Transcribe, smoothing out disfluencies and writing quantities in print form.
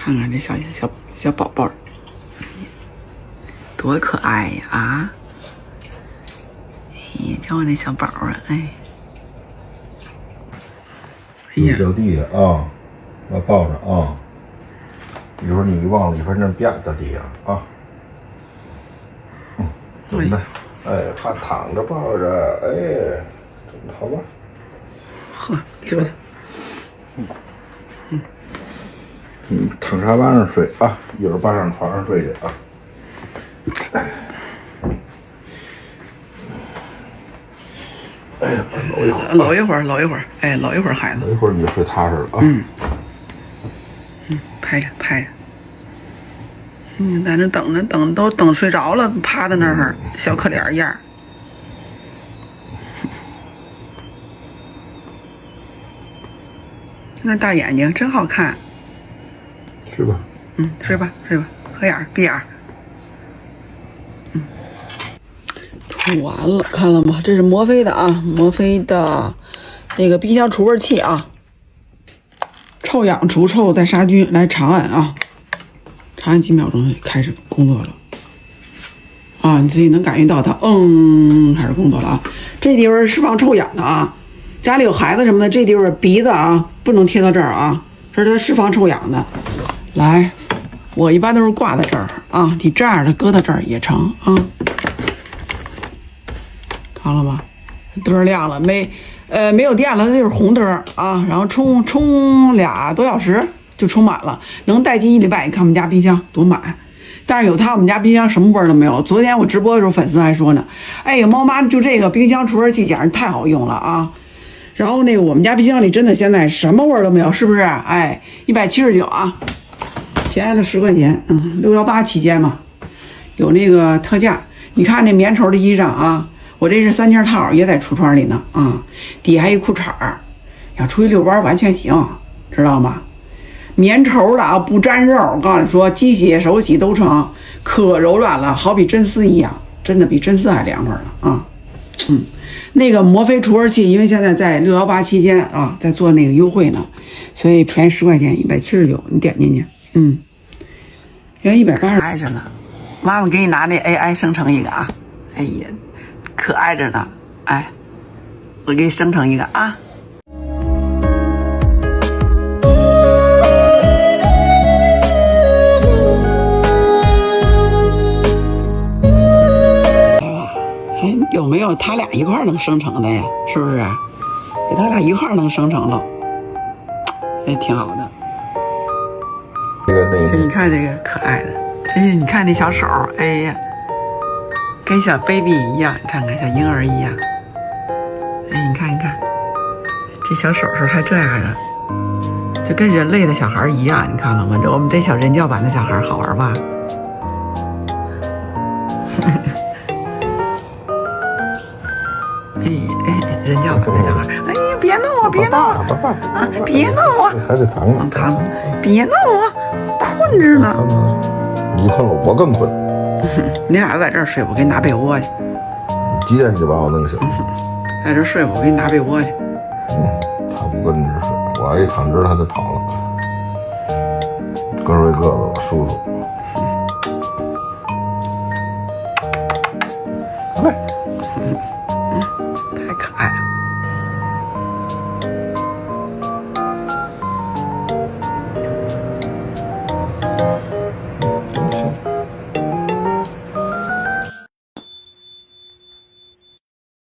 看看这小宝宝，多可爱呀！啊，哎呀，瞧我那小宝啊，哎，哎呀，掉地下啊，要抱着啊。一会儿你忘了1分钟，啪掉地下啊。准备，哎，还躺着抱着，哎，好吧。呵，这，躺沙发上睡啊，一会儿抱上床上睡去啊。哎呀，搂一会儿，哎，搂一会儿，孩子。一会儿你就睡踏实了啊。拍着。在那等着，都等睡着了，趴在那儿，小可怜样。那大眼睛真好看。是吧？睡吧，合眼闭眼。涂完了，看了吗？这是摩飞的啊，摩飞的那个冰箱除味器啊，臭氧除臭再杀菌，来长按啊，长按几秒钟开始工作了啊，你自己能感觉到它开始工作了啊。这地方是释放臭氧的啊，家里有孩子什么的，这地方鼻子啊不能贴到这儿啊，这是它释放臭氧的。来，我一般都是挂在这儿啊，你这样的搁到这儿也成啊。看了吗？灯亮了，没有电了，它就是红灯啊。然后充2多小时就充满了，能待机1礼拜。你看我们家冰箱多满，但是有它我们家冰箱什么味儿都没有。昨天我直播的时候，粉丝还说呢，哎呀，猫妈就这个冰箱除味器简直太好用了啊。然后那个我们家冰箱里真的现在什么味儿都没有，是不是？哎，179啊，便宜了10块钱。618期间嘛，有那个特价。你看那棉绸的衣裳啊。我这是3件套，也在橱窗里呢啊，底下还一裤衩儿，想出去遛弯完全行，知道吗？棉绸的啊，不粘肉，我告诉你说，机洗、手洗都成，可柔软了，好比真丝一样，真的比真丝还凉快了啊。那个摩飞除味器，因为现在在618期间啊，在做那个优惠呢，所以便宜10块钱，179，你点进去，原180挨着呢。妈妈给你拿那 AI 生成一个啊，哎呀。可爱着呢，哎，我给你生成一个啊。哎，有没有他俩一块能生成的呀？是不是？给他俩一块能生成了，哎，挺好的。你看这个可爱的，哎呀，你看这小手，哎呀。跟小 baby 一样，你看看小婴儿一样，哎，你看，这小手还这样的，就跟人类的小孩一样，你看了吗？我们这小人教版的小孩好玩吧？人教版的小孩，哎呀，别弄我，别弄我啊！别弄我，还得躺，别弄我，困着呢。你困了，我更困。你俩在这儿睡，我给你拿被窝去。几点就把我弄醒？在这睡，我给你拿被窝去。他不跟着睡，我一躺直他就跑了。跟睡个子，我舒服。